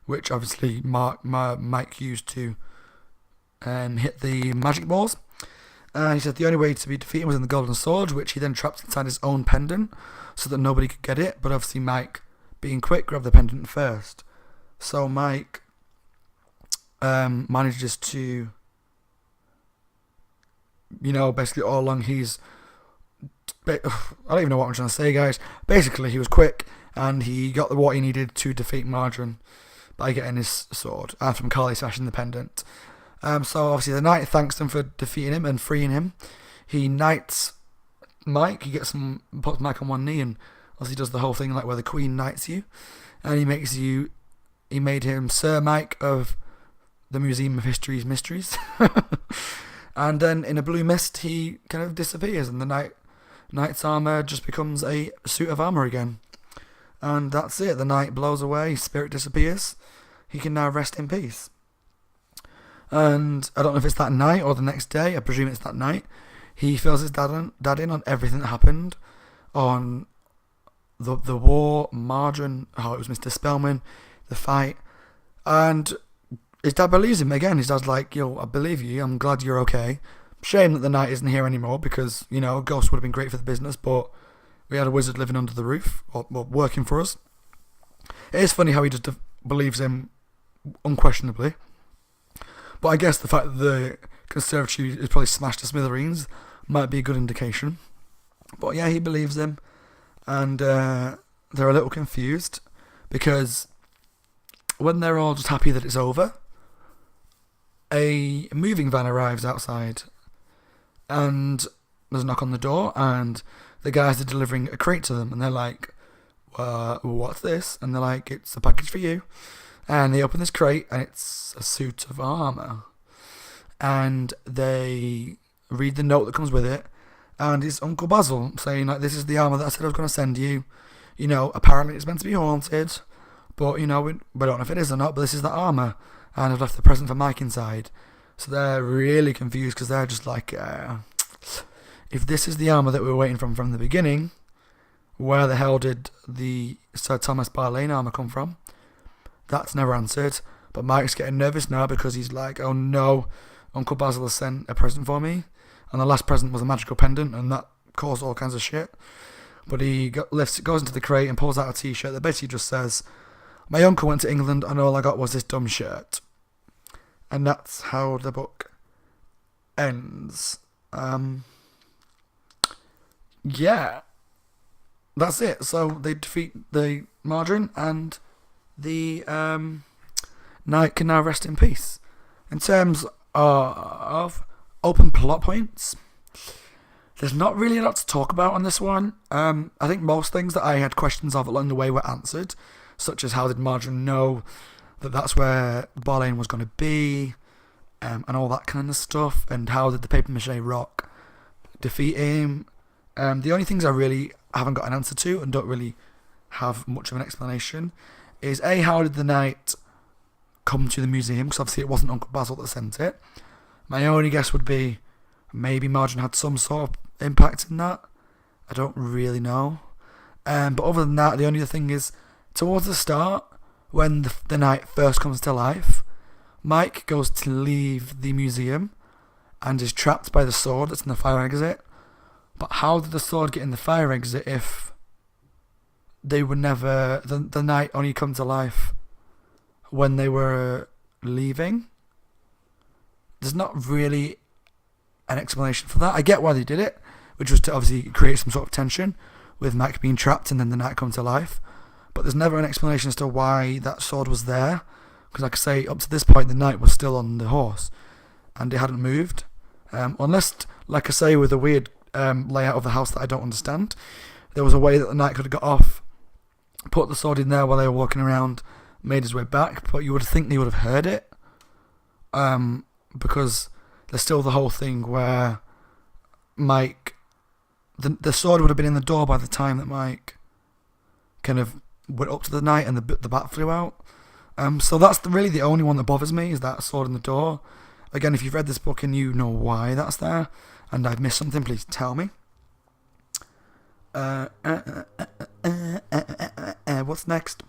which obviously Mike used to hit the magic balls. And he said the only way to be defeated was in the golden sword, which he then trapped inside his own pendant so that nobody could get it. But obviously Mike, being quick, grabbed the pendant first. So Mike manages to, basically all along I don't even know what I'm trying to say, guys. Basically, he was quick, and he got what he needed to defeat Margarine by getting his sword, and from Carly smashing the pendant. So obviously the knight thanks them for defeating him and freeing him. He knights Mike. He puts Mike on one knee, and obviously does the whole thing like where the Queen knights you, and he made him Sir Mike of the Museum of History's Mysteries. And then in a blue mist, he kind of disappears, and the knight's armour just becomes a suit of armour again. And that's it. The knight blows away, his spirit disappears. He can now rest in peace. And I don't know if it's that night or the next day. I presume it's that night. He fills his dad in on everything that happened, on the war, Margarine, how it was Mr. Spellman, the fight, and his dad believes him again. His dad's like, "Yo, I believe you. I'm glad you're okay. Shame that the knight isn't here anymore because, ghosts would have been great for the business, but we had a wizard living under the roof, or working for us." It is funny how he just believes him unquestionably. But I guess the fact that the conservatory is probably smashed to smithereens might be a good indication. But yeah, he believes him, and they're a little confused because when they're all just happy that it's over, a moving van arrives outside, and there's a knock on the door, and the guys are delivering a crate to them, and they're like, "What's this?" And they're like, "It's a package for you." And they open this crate, and it's a suit of armour. And they read the note that comes with it, and it's Uncle Basil saying, like, "This is the armour that I said I was going to send you. Apparently it's meant to be haunted, but, we don't know if it is or not, but this is the armour. And I've left the present for Mike inside." So they're really confused because they're just like, if this is the armour that we were waiting from the beginning, where the hell did the Sir Thomas Barlane armour come from? That's never answered. But Mike's getting nervous now because he's like, oh no, Uncle Basil has sent a present for me. And the last present was a magical pendant, and that caused all kinds of shit. But he goes into the crate and pulls out a t-shirt that basically just says, my uncle went to England and all I got was this dumb shirt. And that's how the book ends. Yeah. That's it. So they defeat the Margarine, and the Knight can now rest in peace. In terms of open plot points, there's not really a lot to talk about on this one. I think most things that I had questions of along the way were answered, such as how did Margarine know that that's where Barlane was going to be, and all that kind of stuff, and how did the papier-mâché rock defeat him. The only things I really haven't got an answer to and don't really have much of an explanation is how did the Knight come to the museum, because obviously it wasn't Uncle Basil that sent it. My only guess would be maybe Margarine had some sort of impact in that. I don't really know. But other than that, the only other thing is, towards the start, when the Knight first comes to life, Mike goes to leave the museum and is trapped by the sword that's in the fire exit. But how did the sword get in the fire exit if they were never... The Knight only come to life when they were leaving? There's not really an explanation for that. I get why they did it, which was to obviously create some sort of tension with Mike being trapped and then the Knight come to life. But there's never an explanation as to why that sword was there. Because like I say, up to this point the Knight was still on the horse and it hadn't moved. Unless, like I say, with a weird layout of the house that I don't understand, there was a way that the Knight could have got off, put the sword in there while they were walking around, made his way back, but you would think they would have heard it. Because there's still the whole thing where Mike... The sword would have been in the door by the time that Mike kind of went up to the Knight and the bat flew out. So that's really the only one that bothers me, is that sword in the door. Again, if you've read this book and you know why that's there, and I've missed something, please tell me. What's next?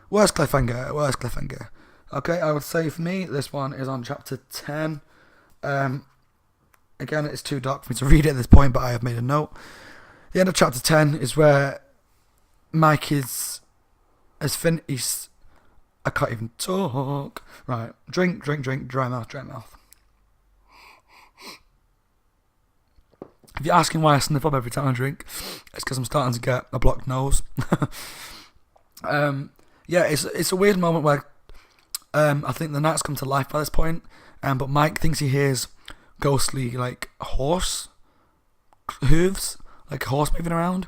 Worst cliffhanger. Okay, I would say for me, this one is on chapter 10. Again, it's too dark for me to read it at this point, but I have made a note. The end of chapter 10 is where Mike has finished. I can't even talk. Right, drink, dry mouth. If you're asking why I sniff up every time I drink, it's because I'm starting to get a blocked nose. Yeah, it's a weird moment where I think the Knight's come to life by this point, but Mike thinks he hears ghostly, like, horse hooves, like a horse moving around.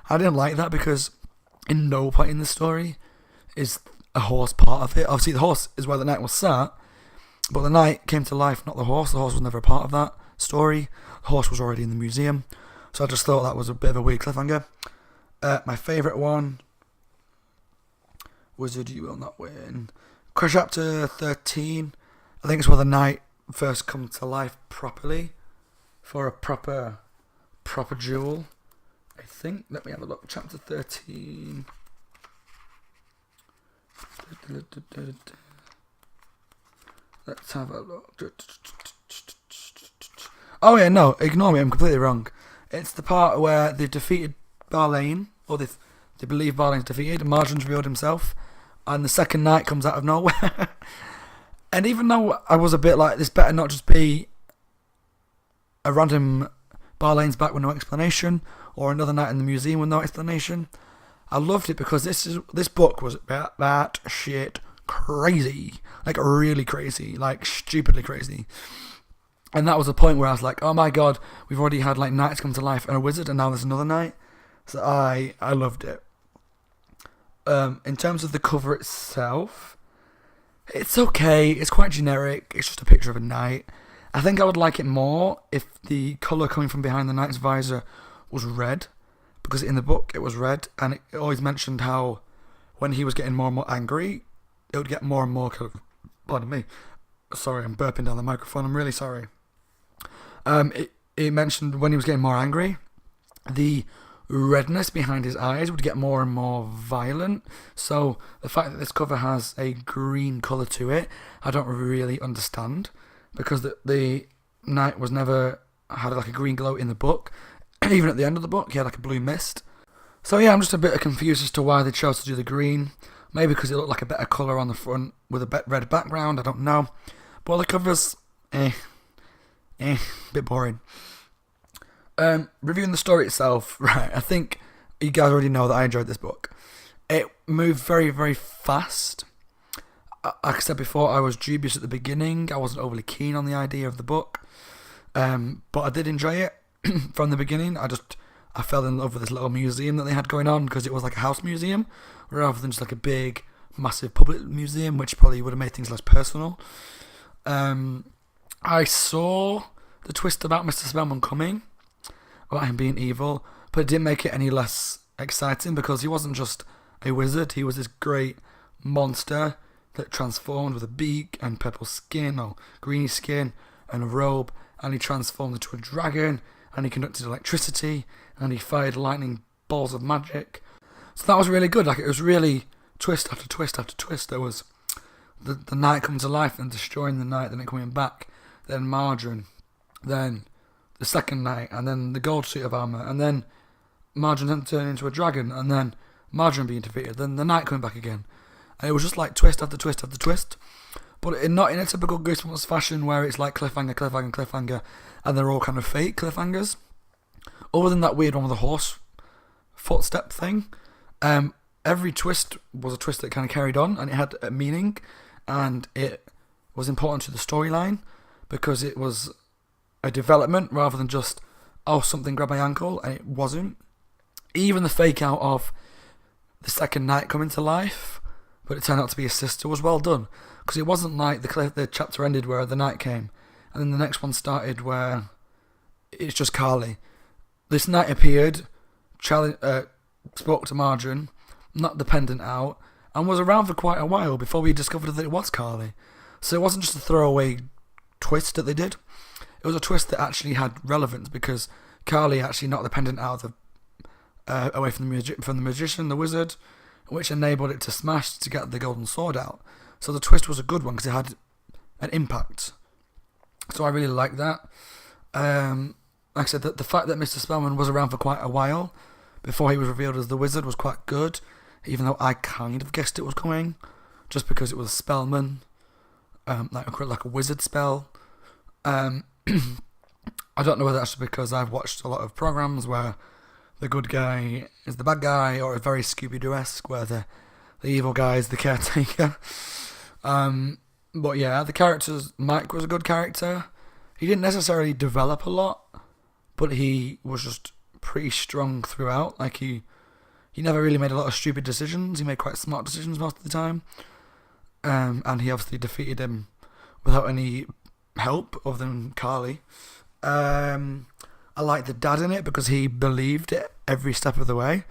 I didn't like that because in no point in the story is a horse part of it. Obviously the horse is where the Knight was sat, but the Knight came to life, not the horse. The horse was never a part of that story. The horse was already in the museum, so I just thought that was a bit of a weird cliffhanger. My favourite one, Wizard You Will Not Win. Chapter 13, I think it's where the Knight first comes to life properly for a proper duel, I think. Let me have a look. Chapter 13. Let's have a look. Oh yeah, no, ignore me, I'm completely wrong. It's the part where they've defeated Barlane, or they believe Barlane's defeated, and Margarine's revealed himself, and the second Knight comes out of nowhere. And even though I was a bit like, this better not just be a random Barlane's back with no explanation, or another Knight in the museum with no explanation, I loved it because this book was that shit crazy. Like, really crazy. Like, stupidly crazy. And that was the point where I was like, oh my god, we've already had, like, Knights come to life and a wizard, and now there's another Knight. So I loved it. In terms of the cover itself, it's okay. It's quite generic. It's just a picture of a Knight. I think I would like it more if the colour coming from behind the Knight's visor was red, because in the book it was red, and it always mentioned how when he was getting more and more angry, it would get more and more kind of... Pardon me. Sorry, I'm burping down the microphone. I'm really sorry. it mentioned when he was getting more angry, the redness behind his eyes would get more and more violent. So the fact that this cover has a green colour to it, I don't really understand, because the knight was never had like a green glow in the book. Even at the end of the book, he had like a blue mist. So yeah, I'm just a bit confused as to why they chose to do the green. Maybe because it looked like a better colour on the front with a red background, I don't know. But the covers, bit boring. Reviewing the story itself, right, I think you guys already know that I enjoyed this book. It moved very, very fast. Like I said before, I was dubious at the beginning. I wasn't overly keen on the idea of the book. But I did enjoy it from the beginning. I fell in love with this little museum that they had going on, because it was like a house museum rather than just like a big, massive public museum, which probably would have made things less personal. I saw the twist about Mr. Spellman coming, about him being evil, but it didn't make it any less exciting, because he wasn't just a wizard. He was this great monster that transformed with a beak and purple skin or greeny skin and a robe, and he transformed into a dragon, and he conducted electricity, and he fired lightning balls of magic. So that was really good. Like, it was really twist after twist after twist. There was the knight coming to life and destroying the knight, then it coming back, then Margarine, then the second knight, and then the gold suit of armour, and then Margarine then turning into a dragon, and then Margarine being defeated, then the knight coming back again. And it was just like twist after twist after twist. But not in a typical Goosebumps fashion where it's like cliffhanger, cliffhanger, cliffhanger, and they're all kind of fake cliffhangers. Other than that weird one with the horse footstep thing, every twist was a twist that kind of carried on, and it had a meaning, and it was important to the storyline, because it was a development rather than just, oh, something grabbed my ankle, and it wasn't. Even the fake out of the second knight coming to life, but it turned out to be his sister, was well done, because it wasn't like the chapter ended where the knight came, and then the next one started where it's just Carly. This knight appeared, spoke to Margarine, knocked the pendant out, and was around for quite a while before we discovered that it was Carly. So it wasn't just a throwaway twist that they did. It was a twist that actually had relevance, because Carly actually knocked the pendant out of away from the magician, the wizard, which enabled it to smash to get the golden sword out. So the twist was a good one, because it had an impact. So I really like that. Like I said, the fact that Mr. Spellman was around for quite a while before he was revealed as the wizard was quite good, even though I kind of guessed it was coming, just because it was Spellman, like a wizard spell. I don't know whether that's because I've watched a lot of programs where the good guy is the bad guy, or it's very Scooby-Doo-esque where the evil guy is the caretaker. But yeah, the characters, Mike was a good character. He didn't necessarily develop a lot, but he was just pretty strong throughout. Like, he never really made a lot of stupid decisions. He made quite smart decisions most of the time. And he obviously defeated him without any help other than Carly. I like the dad in it, because he believed it every step of the way,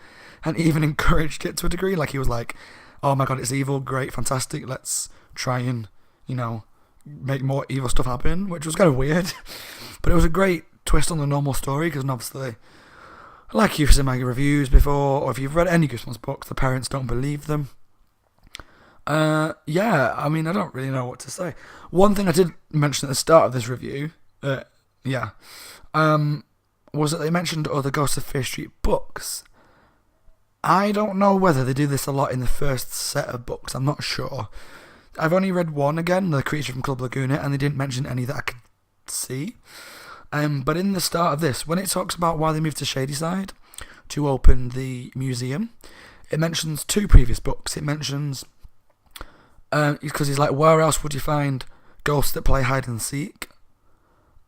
and even encouraged it to a degree. Like, he was like, oh my god, it's evil, great, fantastic, let's try and, make more evil stuff happen, which was kind of weird. But it was a great twist on the normal story, because obviously, like you've seen my reviews before, or if you've read any Goosebumps books, the parents don't believe them. Yeah, I mean, I don't really know what to say. One thing I did mention at the start of this review, was that they mentioned other Ghosts of Fear Street books. I don't know whether they do this a lot in the first set of books, I'm not sure. I've only read one again, The Creature from Club Laguna, and they didn't mention any that I could see. But in the start of this, when it talks about why they moved to Shadyside to open the museum, it mentions two previous books. It mentions, because he's like, where else would you find ghosts that play hide and seek?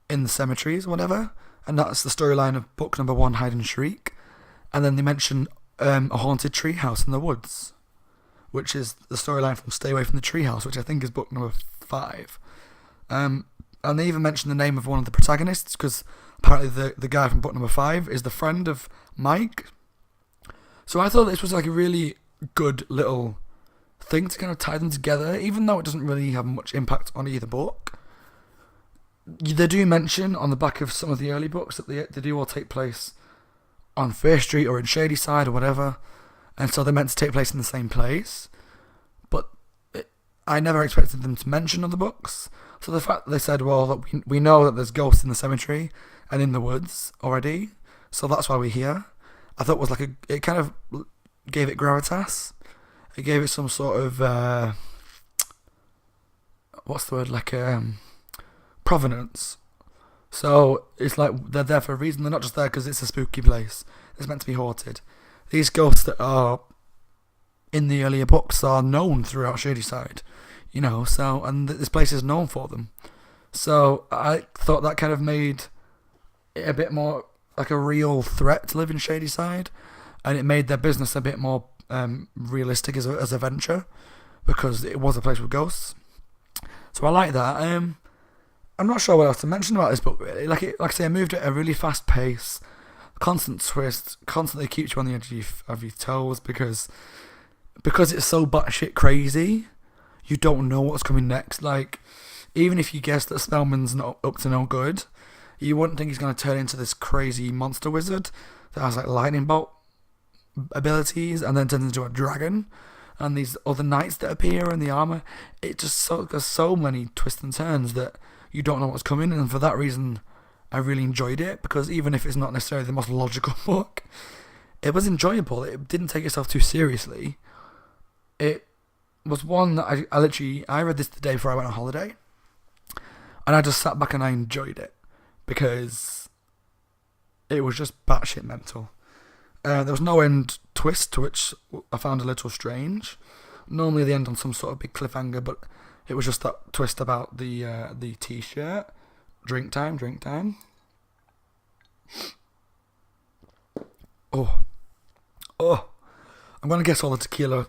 In the cemeteries or whatever. And that's the storyline of book number 1, Hide and Shriek. And then they mention a haunted treehouse in the woods, which is the storyline from Stay Away from the Treehouse, which I think is book number 5. And they even mention the name of one of the protagonists, because apparently the guy from book number 5 is the friend of Mike. So I thought this was like a really good little thing to kind of tie them together, even though it doesn't really have much impact on either book. They do mention on the back of some of the early books that they do all take place on Fair Street or in Shadyside or whatever, and so they're meant to take place in the same place. But I never expected them to mention other books. So the fact that they said, well, that we know that there's ghosts in the cemetery and in the woods already, so that's why we're here, I thought was like it kind of gave it gravitas. It gave it some sort of what's the word, like provenance. So it's like they're there for a reason. They're not just there because it's a spooky place. It's meant to be haunted. These ghosts that are in the earlier books are known throughout Shadyside, you know. So and this place is known for them. So I thought that kind of made it a bit more like a real threat to live in Shadyside, and it made their business a bit more realistic as a venture, because it was a place with ghosts. So I like that. I'm not sure what else to mention about this book, really. Like I say, I moved at a really fast pace, constant twist, constantly keeps you on the edge of your toes, because it's so batshit crazy. You don't know what's coming next. Like, even if you guess that Spellman's not up to no good, you wouldn't think he's going to turn into this crazy monster wizard that has like lightning bolt abilities and then turns into a dragon, and these other knights that appear in the armor. It just there's so many twists and turns that you don't know what's coming, and for that reason I really enjoyed it, because even if it's not necessarily the most logical book, it was enjoyable. It didn't take itself too seriously. It was one that I read this the day before I went on holiday, and I just sat back and I enjoyed it, because it was just batshit mental. There was no end twist, which I found a little strange. Normally they end on some sort of big cliffhanger, but it was just that twist about the t-shirt. Drink time. Oh. I'm going to guess all the tequila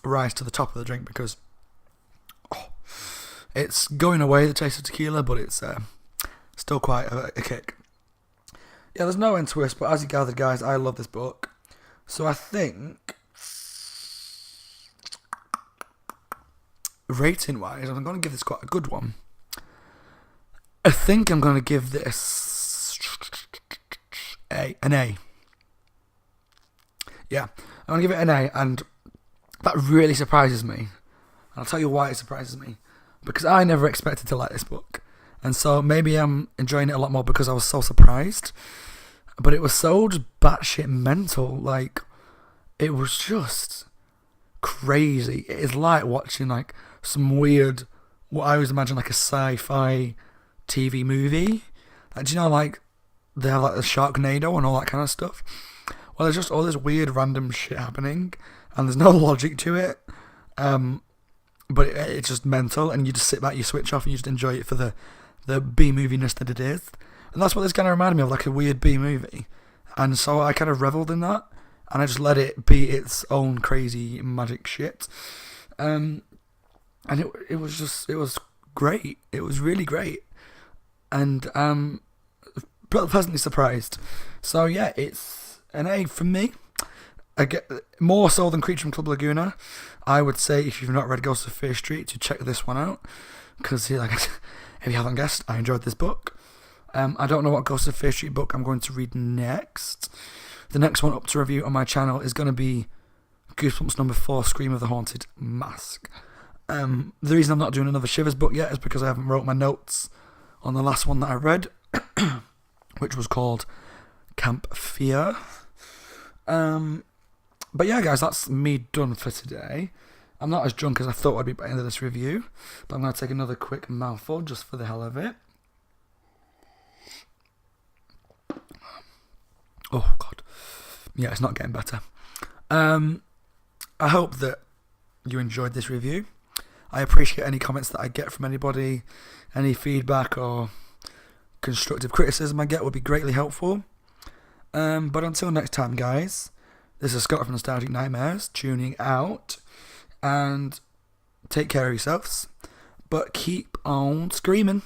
rise to the top of the drink, because it's going away, the taste of tequila, but it's still quite a kick. Yeah, there's no end twist, but as you gathered, guys, I love this book. So I think, rating-wise, I'm going to give this quite a good one. I think I'm going to give this an A. Yeah, I'm going to give it an A, and that really surprises me. And I'll tell you why it surprises me. Because I never expected to like this book. And so maybe I'm enjoying it a lot more because I was so surprised. But it was so just batshit mental. Like, it was just crazy. It is like watching like some weird, what I always imagine like a sci-fi TV movie. Like, do you know, like, they have like the Sharknado and all that kind of stuff? Well, there's just all this weird random shit happening, and there's no logic to it. But it's just mental, and you just sit back, you switch off, and you just enjoy it for the B-moviness that it is. And that's what this kind of reminded me of, like a weird B-movie. And so I kind of revelled in that, and I just let it be its own crazy magic shit. And it was great. It was really great. And pleasantly surprised. So yeah, it's an A from me. I get more so than Creature from Club Laguna. I would say, if you've not read Ghosts of Fear Street, to check this one out, because like, if you haven't guessed, I enjoyed this book. I don't know what Ghosts of Fear Street book I'm going to read next. The next one up to review on my channel is going to be Goosebumps number 4, Scream of the Haunted Mask. The reason I'm not doing another Shivers book yet is because I haven't wrote my notes on the last one that I read, which was called Camp Fear. But yeah, guys, that's me done for today. I'm not as drunk as I thought I'd be by the end of this review, but I'm going to take another quick mouthful just for the hell of it. Oh, God. Yeah, it's not getting better. I hope that you enjoyed this review. I appreciate any comments that I get from anybody. Any feedback or constructive criticism I get would be greatly helpful. But until next time, guys, this is Scott from Nostalgic Nightmares, tuning out, and take care of yourselves, but keep on screaming.